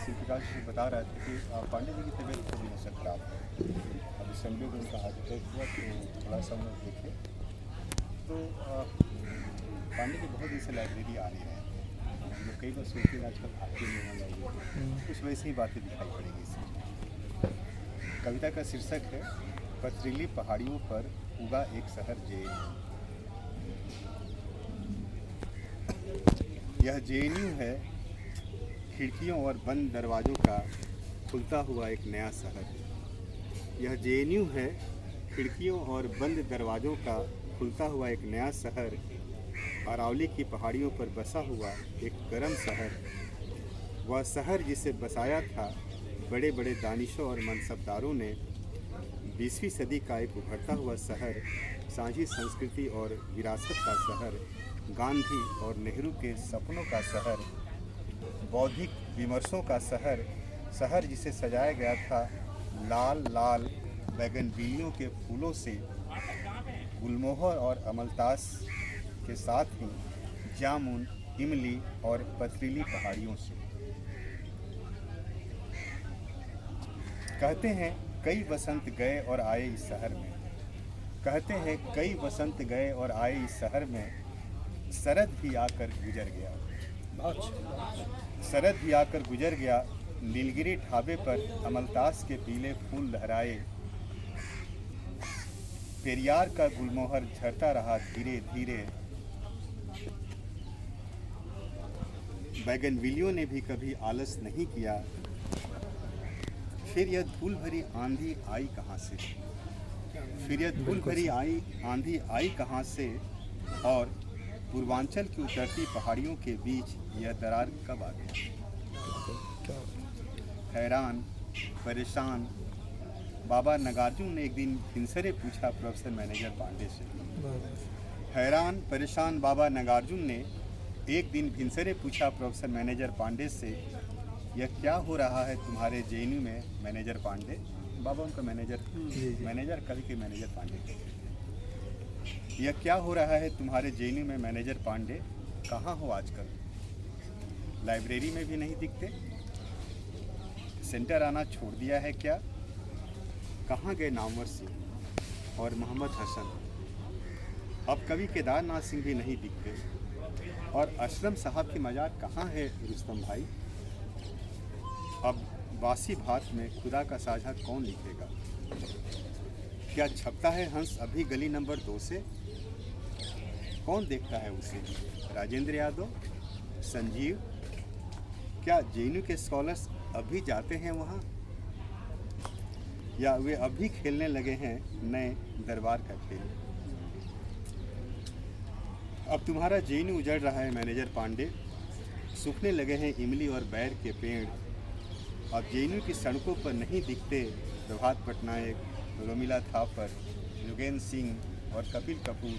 शिल्पकार जी बता रहे थे कि पांडे जी की तबीयत थोड़ी दिनों से खराब है। अभी संडे को उनका हार्ट अटैक हुआ तो थोड़ा सा हम लोग देखे तो पांडे जी बहुत दिन से लाइब्रेरी आ नहीं रहे थे। हम लोग कई बार सोचते हैं आजकल आते नहीं हैं लाइब्रेरी, कुछ वैसी ही बातें दिखाई पड़ेगी इसमें। कविता का शीर्षक है पथरीली पहाड़ियों पर उगा एक शहर जेएनयू। यह जेएनयू है, खिड़कियों और बंद दरवाज़ों का खुलता हुआ एक नया शहर। यह जेएनयू है, खिड़कियों और बंद दरवाज़ों का खुलता हुआ एक नया शहर। अरावली की पहाड़ियों पर बसा हुआ एक गर्म शहर। वह शहर जिसे बसाया था बड़े बड़े दानिशों और मनसबदारों ने। 20वीं सदी का एक उभरता हुआ शहर, साझी संस्कृति और विरासत का शहर, गांधी और नेहरू के सपनों का शहर, बौद्धिक विमर्शों का शहर, शहर जिसे सजाया गया था लाल लाल बैगनविलियों के फूलों से, गुलमोहर और अमलतास के साथ ही जामुन, इमली और पथरीली पहाड़ियों से। कहते हैं कई वसंत गए और आए इस शहर में। कहते हैं कई वसंत गए और आए इस शहर में। शरद भी आकर गुजर गया। शरद भी आकर गुजर गया। नीलगिरी ढाबे पर अमलतास के पीले फूल लहराए। पेरियार का गुलमोहर झरता रहा धीरे धीरे। बैगनविलियों ने भी कभी आलस नहीं किया। फिर यह धूल भरी आंधी आई कहाँ से? फिर यह धूल भरी आंधी आई कहाँ से? और पूर्वांचल की उतरती पहाड़ियों के बीच यह दरार कब आ गया? हैरान परेशान बाबा नागार्जुन ने एक दिन फिनसरे पूछा प्रोफेसर मैनेजर पांडे से। हैरान परेशान बाबा नागार्जुन ने एक दिन भिनसरे पूछा प्रोफेसर मैनेजर पांडे से, यह क्या हो रहा है तुम्हारे जेएनयू में मैनेजर पांडे? बाबा उनका मैनेजर कभी के मैनेजर पांडे। यह क्या हो रहा है तुम्हारे जेएनयू में मैनेजर पांडे? कहाँ हो आजकल? लाइब्रेरी में भी नहीं दिखते? सेंटर आना छोड़ दिया है क्या? कहाँ गए नामवर सिंह और मोहम्मद हसन? अब कभी केदारनाथ सिंह भी नहीं दिखते। और अशरम साहब की मजार कहाँ है रुस्तम भाई? अब बासी भात में खुदा का साझा कौन लिखेगा? क्या छपता है हंस अभी गली नंबर 2 से? कौन देखता है उसे? राजेंद्र यादव, संजीव? क्या जेएनयू के स्कॉलर्स अभी जाते हैं वहाँ, या वे अभी खेलने लगे हैं नए दरबार का खेल? अब तुम्हारा जेएनयू उजड़ रहा है मैनेजर पांडे। सूखने लगे हैं इमली और बैर के पेड़। अब जेएनयू की सड़कों पर नहीं दिखते प्रभात पटनायक, रोमिला थापर, योगेंद्र सिंह और कपिल कपूर।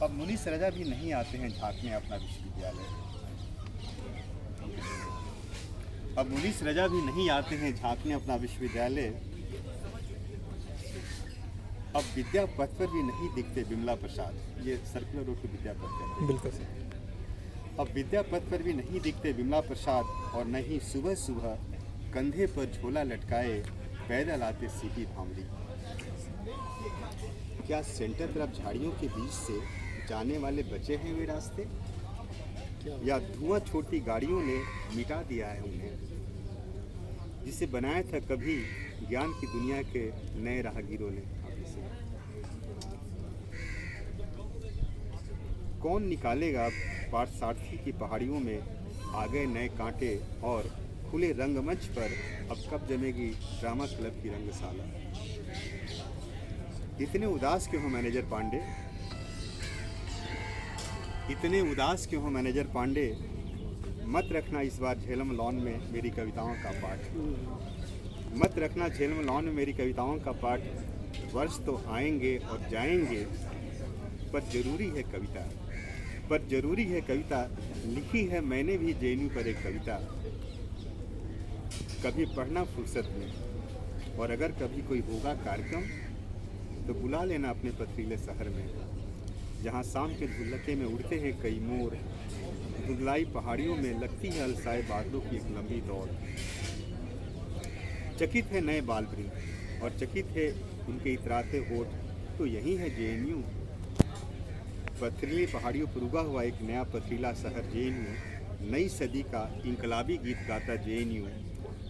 अब मुनीस रजा भी नहीं आते हैं झांकने अपना विश्वविद्यालय। अब मुनीस रजा भी नहीं आते हैं झांकने अपना विश्वविद्यालय। अब विद्या पथ पर भी नहीं दिखते बिमला प्रसाद। ये सर्कुलर रोड की विद्या पथ है। बिल्कुल। अब विद्या पथ पर भी नहीं दिखते बिमला प्रसाद, और नहीं सुबह सुबह कंधे पर झोला लटकाए पैदल आते सीधी भामरी। क्या सेंटर तरफ झाड़ियों के बीच से जाने वाले बचे हैं वे रास्ते, या धुआं छोटी गाड़ियों ने मिटा दिया है उन्हें, जिसे बनाया था कभी ज्ञान की दुनिया के नए राहगीरों ने? कौन निकालेगा पार्थसारथी की पहाड़ियों में आ गए नए कांटे, और खुले रंगमंच पर अब कब जमेगी ड्रामा क्लब की रंगशाला? इतने उदास क्यों हो मैनेजर पांडे? इतने उदास क्यों हो मैनेजर पांडे? मत रखना इस बार झेलम लॉन में मेरी कविताओं का पाठ। मत रखना झेलम लॉन में मेरी कविताओं का पाठ। वर्ष तो आएंगे और जाएंगे, पर जरूरी है कविता। पर जरूरी है कविता। लिखी है मैंने भी जेएनयू पर एक कविता। कभी पढ़ना फुर्सत में, और अगर कभी कोई होगा कार्यक्रम तो बुला लेना अपने पथरीले शहर में, जहाँ शाम के झुल्लके में उड़ते हैं कई मोर, धुंधलाई पहाड़ियों में लगती है अलसाए बादलों की एक लंबी दौड़। चकित है नए बाल वृंद और चकित है उनके इतराते होठ, तो यही है जेएनयू। पथरीली पहाड़ियों पर उगा हुआ एक नया पथरीला शहर जेएनयू, नई सदी का इनकलाबी गीत गाता जेएनयू,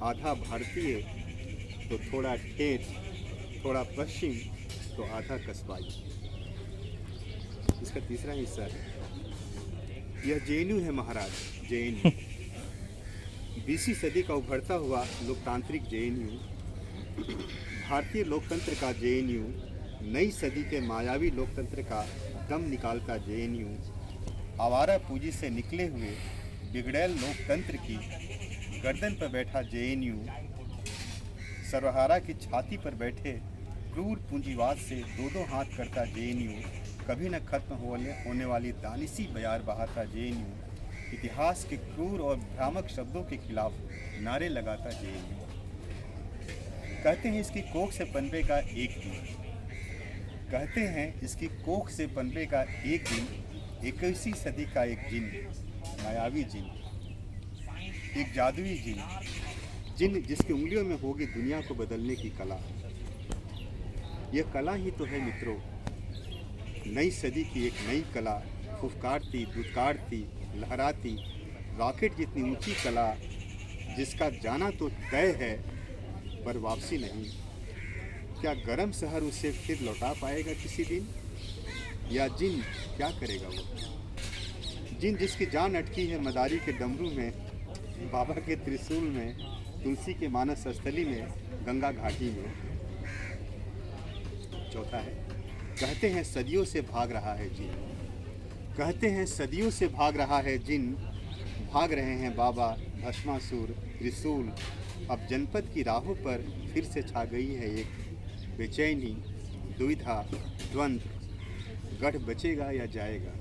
आधा भारतीय तो थोड़ा ठेठ, थोड़ा पश्चिम तो आधा कस्बाई। इसका तीसरा हिस्सा है, यह जेएनयू है महाराज, जेएनयू। 20वीं सदी का उभरता हुआ लोकतांत्रिक जेएनयू, भारतीय लोकतंत्र का जेएनयू, नई सदी के मायावी लोकतंत्र का दम निकालता जेएनयू, आवारा पूंजी से निकले हुए बिगड़ैल लोकतंत्र की गर्दन पर बैठा जेएनयू, सर्वहारा की छाती पर बैठे क्रूर पूंजीवाद से दो दो हाथ करता जेएनयू, कभी न खत्म होने वाली दानिशी बयार बहाता जेएनयू, इतिहास के क्रूर और भ्रामक शब्दों के खिलाफ नारे लगाता जेएनयू। कहते हैं इसकी कोख से पनपे का एक दिन, कहते हैं इसकी कोख से पनपे का एक दिन, 21वीं सदी का एक जिन, मायावी जिन, एक जादुई जिन, जिन जिसकी उंगलियों में होगी दुनिया को बदलने की कला। यह कला ही तो है मित्रों, नई सदी की एक नई कला, फुफकारती, दुत्कारती, लहराती, रॉकेट जितनी ऊंची कला, जिसका जाना तो तय है पर वापसी नहीं। क्या गरम शहर उसे फिर लौटा पाएगा किसी दिन, या जिन क्या करेगा वो? जिन जिसकी जान अटकी है मदारी के डमरू में, बाबा के त्रिशूल में, तुलसी के मानस स्थली में, गंगा घाटी में। चौथा है, कहते हैं सदियों से भाग रहा है जिन, कहते हैं सदियों से भाग रहा है जिन, भाग रहे हैं बाबा, भस्मासुर, त्रिशूल। अब जनपद की राहों पर फिर से छा गई है एक बेचैनी, दुविधा, द्वंद्व, गढ़ बचेगा या जाएगा?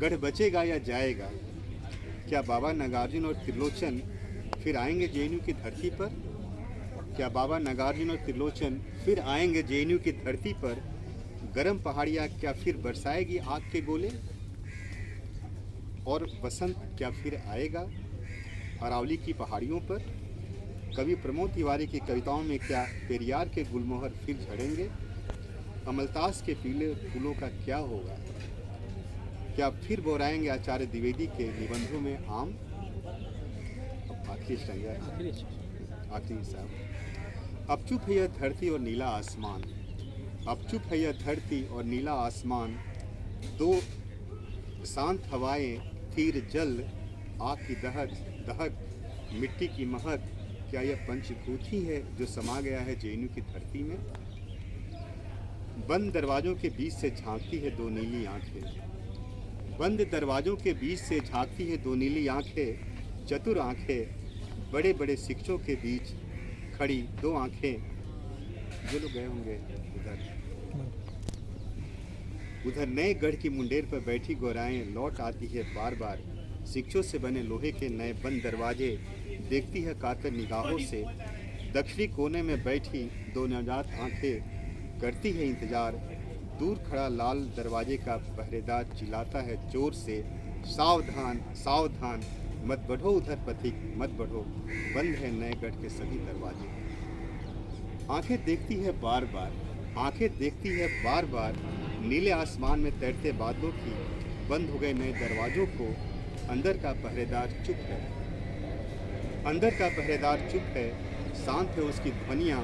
गढ़ बचेगा या जाएगा? क्या बाबा नागार्जुन और त्रिलोचन फिर आएंगे जेएनयू की धरती पर? क्या बाबा नागार्जुन और त्रिलोचन फिर आएंगे जेएनयू की धरती पर? गरम पहाड़ियाँ क्या फिर बरसाएगी आग के गोले? और बसंत क्या फिर आएगा अरावली की पहाड़ियों पर? कवि प्रमोद तिवारी की कविताओं में क्या पेरियार के गुलमोहर फिर झड़ेंगे? अमलतास के पीले फूलों का क्या होगा? क्या फिर बोराएंगे आचार्य द्विवेदी के निबंधों में आम? आखिरी साहब, अब चुप है यह धरती और नीला आसमान, अब चुप है यह धरती और नीला आसमान, दो शांत हवाएं, तीर जल, आग की दहक दहक, मिट्टी की महक, क्या यह पंचभूत ही है जो समा गया है जेएनयू की धरती में? बंद दरवाजों के बीच से झांकती है दो नीली आंखें, बंद दरवाजों के बीच से झांकती है दो नीली आंखें, चतुर आंखें, बड़े बड़े शिक्षों के बीच खड़ी दो आंखें। जो लोग गए होंगे उधर नए गढ़ की मुंडेर पर बैठी गोराएं लौट आती है बार बार, शिक्षों से बने लोहे के नए बंद दरवाजे देखती है कातर निगाहों से। दक्षिणी कोने में बैठी दो नवजात आंखें करती है इंतजार, दूर खड़ा लाल दरवाजे का पहरेदार चिल्लाता है जोर से, सावधान सावधान, मत बढ़ो उधर पथिक, मत बढ़ो, बंद है नए गढ़ के सभी दरवाजे। आंखें देखती है बार बार, आंखें देखती है बार बार, नीले आसमान में तैरते बादलों की, बंद हो गए नए दरवाजों को, अंदर का पहरेदार चुप है, अंदर का पहरेदार चुप है, शांत है उसकी ध्वनियाँ,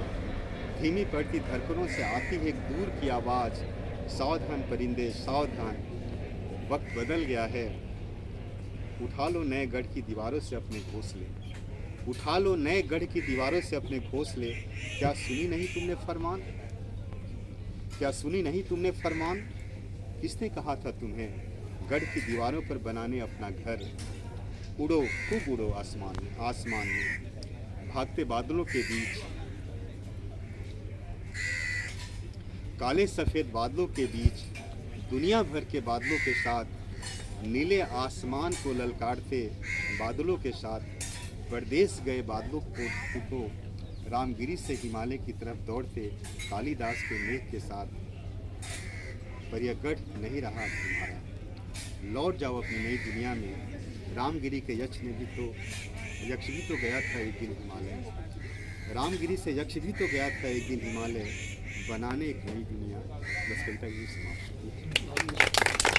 धीमी पड़ती धड़कनों से आती है एक दूर की आवाज़, सावधान परिंदे सावधान, वक्त बदल गया है, उठा लो नए गढ़ की दीवारों से अपने घोंसले, उठा लो नए गढ़ की दीवारों से अपने घोंसले। क्या सुनी नहीं तुमने फरमान, क्या सुनी नहीं तुमने फरमान, किसने कहा था तुम्हें गढ़ की दीवारों पर बनाने अपना घर? उड़ो खूब उड़ो आसमान में, आसमान में भागते बादलों के बीच, काले सफ़ेद बादलों के बीच, दुनिया भर के बादलों के साथ, नीले आसमान को ललकारते बादलों के साथ, परदेश गए बादलों को उठो, रामगिरी से हिमालय की तरफ दौड़ते कालिदास के मेघ के साथ, पर यह गढ़ नहीं रहा तुम्हारा, लौट जाओ अपनी नई दुनिया में। रामगिरी के यक्ष भी तो गया था एक दिन हिमालय। रामगिरी से यक्ष भी तो गया था एक दिन हिमालय, बनाने एक नई दुनिया। बस कविता यही समाप्त।